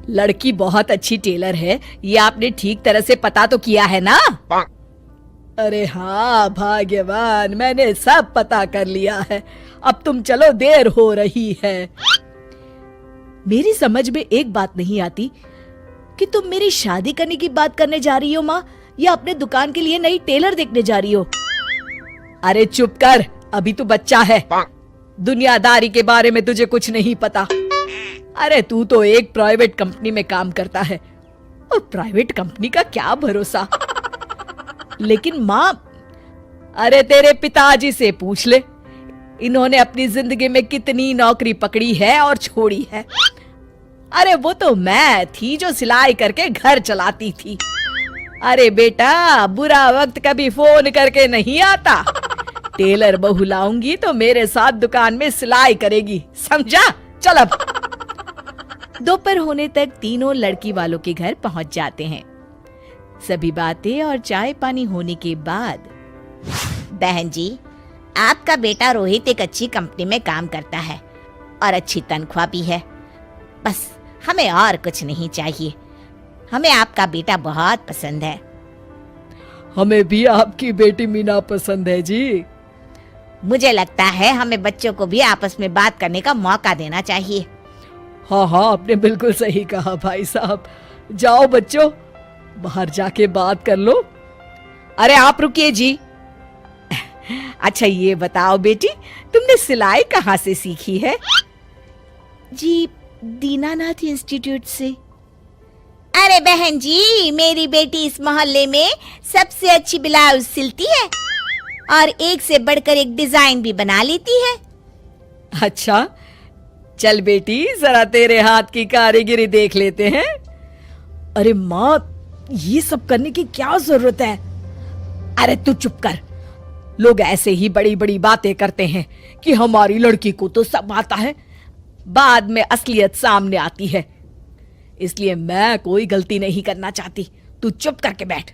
लड़की बहुत अच्छी टेलर है, ये आपने ठीक तरह से पता तो किया है ना? अरे हाँ भाग्यवान, मैंने सब पता कर लिया है। अब तुम चलो, देर हो रही है। मेरी समझ में एक बात नहीं आती कि तुम मेरी शादी करने की बात करने जा रही हो माँ, या अपने दुकान के लिए नई टेलर देखने जा रही हो? अरे चुप कर, अभी तू बच्चा है, दुनियादारी के बारे में तुझे कुछ नहीं पता। अरे तू तो एक प्राइवेट कंपनी में काम करता है, और प्राइवेट कंपनी का क्या भरोसा। लेकिन माँ, अरे तेरे पिताजी से पूछ ले, इन्होंने अपनी जिंदगी में कितनी नौकरी पकड़ी है और छोड़ी है। अरे वो तो मैं थी जो सिलाई करके घर चलाती थी। अरे बेटा, बुरा वक्त कभी फोन करके नहीं आता। टेलर बहू लाऊंगी तो मेरे साथ दुकान में सिलाई करेगी, समझा? चल अब। दोपहर होने तक तीनों लड़की वालों के घर पहुंच जाते हैं। सभी बातें और चाय पानी होने के बाद, बहन जी, आपका बेटा रोहित एक अच्छी कंपनी में काम करता है और अच्छी तनख्वाह भी है। बस हमें और कुछ नहीं चाहिए। हमें आपका बेटा बहुत पसंद है। हमें भी आपकी बेटी मीना पसंद है जी। मुझे लगता है हमें बच्चों को भी आपस में बात करने का मौका देना चाहिए। हाँ हाँ, आपने बिल्कुल सही कहा भाई साहब। जाओ बच्चों, बाहर जाके बात कर लो। अरे आप रुकिए जी। अच्छा ये बताओ बेटी, तुमने सिलाई कहाँ से सीखी है? जी, दीनानाथ इंस्टीट्यूट से। अरे बहन जी, मेरी बेटी इस मोहल्ले में सबसे अच्छी ब्लाउज सिलती है और एक से बढ़कर एक डिजाइन भी बना लेती है। अच्छा, चल बेटी, जरा तेरे हाथ की कारीगरी देख लेते हैं। अरे माँ, ये सब करने की क्या जरूरत है? अरे तू चुप कर। लोग ऐसे ही बड़ी बड़ी बातें करते हैं कि हमारी लड़की को तो सब आता है, बाद में असलियत सामने आती है। इसलिए मैं कोई गलती नहीं करना चाहती, तू चुप करके बैठ।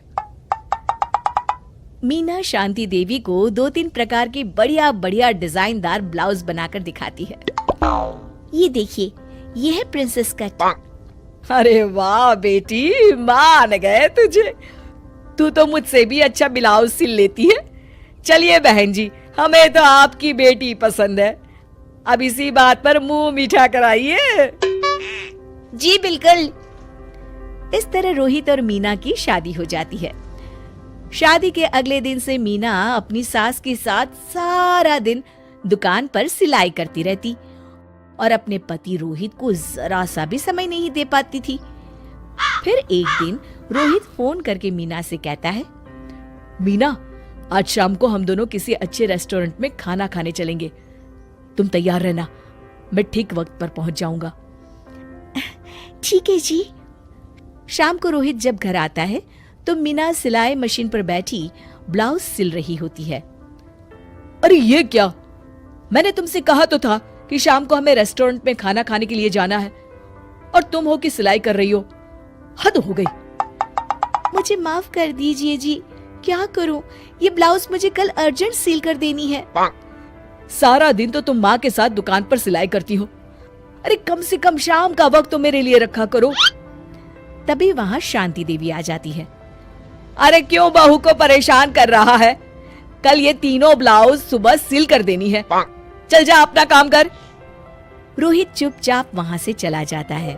मीना शांति देवी को 2-3 प्रकार की बढ़िया बढ़िया डिजाइनदार ब्लाउज बनाकर दिखाती है। ये देखिए, ये है प्रिंसेस कट। अरे वाह बेटी, मान गए तुझे। तू तो मुझसे भी अच्छा ब्लाउज सिल लेती है। चलिए बहन जी, हमें तो आपकी बेटी पसंद है। अब इसी बात पर मुंह मीठा कराइए। जी बिल्कुल। इस तरह रोहित और मीना की शादी हो जाती है। शादी के अगले दिन से मीना अपनी सास के साथ सारा दिन दुकान पर सिलाई करती रहती और अपने पति रोहित को जरा सा भी समय नहीं दे पाती थी। फिर एक दिन रोहित फोन करके मीना से कहता है, मीना, आज शाम को हम दोनों किसी अच्छे रेस्टोरेंट में खाना खाने चलेंगे। तुम तैयार रहना, मैं ठीक वक्त पर पहुंच जाऊंगा। ठीक है जी। शाम को रोहित जब घर आता है तो मीना सिलाई मशीन पर बैठी ब्लाउज सिल रही होती है। अरे ये क्या? मैंने तुमसे कहा तो था कि शाम को हमें रेस्टोरेंट में खाना खाने के लिए जाना है, और तुम हो कि सिलाई कर रही हो। हद हो गई। मुझे माफ कर दीजिए जी, क्या करूं, ये ब्लाउज मुझे कल अर्जेंट सील कर देनी है। सारा दिन तो तुम माँ के साथ दुकान पर सिलाई करती हो, अरे कम से कम शाम का वक्त तो मेरे लिए रखा करो। तभी वहां शांति देवी आ जाती है। अरे क्यों बहू को परेशान कर रहा है? कल ये तीनों ब्लाउज सुबह सिल कर देनी है। चल जा, अपना काम कर। रोहित चुपचाप वहां से चला जाता है।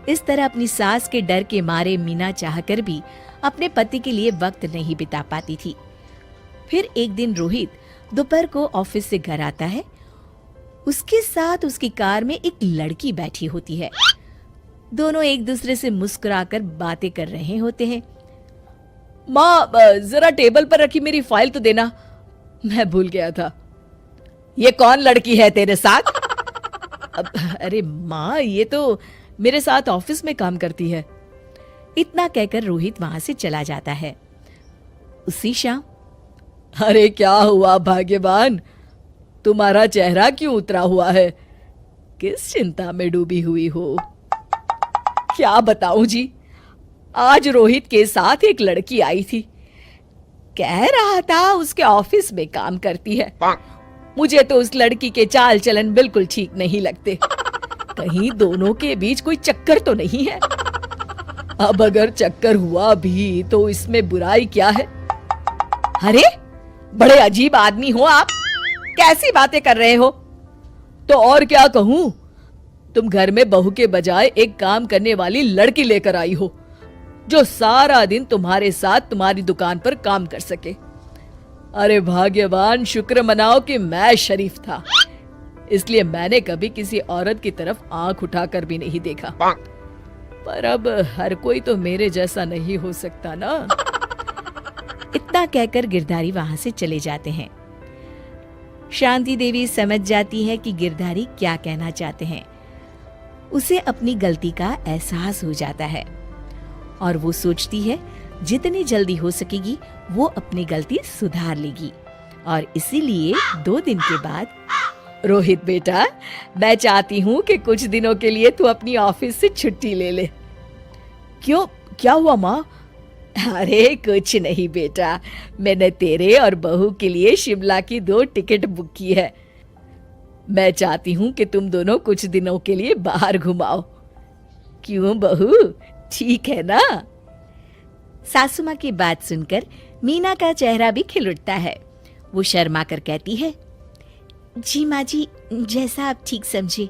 इस तरह अपनी सास के डर के मारे मीना चाहकर भी अपने पति के लिए वक्त नहीं बिता पाती थी। फिर एक दिन रोहित दोपहर को ऑफिस से घर आता है। उसके साथ उसकी कार में एक लड़की बैठी होती है। दोनों एक दूसरे से मुस्कुराकर बातें कर रहे होते हैं। माँ, जरा टेबल पर रखी मेरी फाइल तो देना, मैं भूल गया था। ये कौन लड़की है तेरे साथ? अरे माँ, ये तो मेरे साथ ऑफिस में काम करती है। इतना कहकर रोहित वहां से चला जाता है। उसी शाम, अरे क्या हुआ भाग्यवान, तुम्हारा चेहरा क्यों उतरा हुआ है? किस चिंता में डूबी हुई हो? क्या बताऊं जी, आज रोहित के साथ एक लड़की आई थी। कह रहा था उसके ऑफिस में काम करती है। मुझे तो उस लड़की के चाल चलन बिल्कुल ठीक नहीं लगते। कहीं दोनों के बीच कोई चक्कर तो नहीं है। अब अगर चक्कर हुआ भी तो इसमें बुराई क्या है? अरे बड़े अजीब आदमी हो आप, कैसी बातें कर रहे हो? तो और क्या कहूं, तुम घर में बहू के बजाय एक काम करने वाली लड़की लेकर आई हो जो सारा दिन तुम्हारे साथ तुम्हारी दुकान पर काम कर सके। अरे भाग्यवान, शुक्र मनाओ कि मैं शरीफ था, इसलिए मैंने कभी किसी औरत की तरफ आंख उठाकर भी नहीं देखा। पर अब हर कोई तो मेरे जैसा नहीं हो सकता ना। इतना कहकर गिरधारी वहां से चले जाते हैं। शांति देवी समझ जाती है कि गिरधारी क्या कहना चाहते हैं। उसे अपनी गलती का एहसास हो जाता है और वो सोचती है जितनी जल्दी हो सकेगी वो अपनी गलती सुधार लेगी। और इसीलिए 2 दिन के बाद, रोहित बेटा, मैं चाहती हूँ कि कुछ दिनों के लिए तू अपनी ऑफिस से छुट्टी ले ले। क्यों, क्या हुआ माँ? अरे कुछ नहीं बेटा, मैंने तेरे और बहू के लिए शिमला की 2 टिकट बुक की है। मैं चाहती हूँ कि तुम दोनों कुछ दिनों के लिए बाहर घुमाओ। क्यों बहू, ठीक है ना? सासू माँ की बात सुनकर मीना का चेहरा भी खिल उठता है। वो शर्मा कर कहती है, जी माँ जी, जैसा आप ठीक समझे।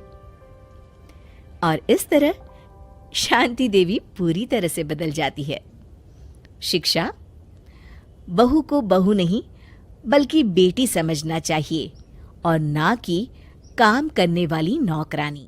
और इस तरह शांति देवी पूरी तरह से बदल जाती है। शिक्षा, बहू को बहू नहीं बल्कि बेटी समझना चाहिए और ना कि काम करने वाली नौकरानी।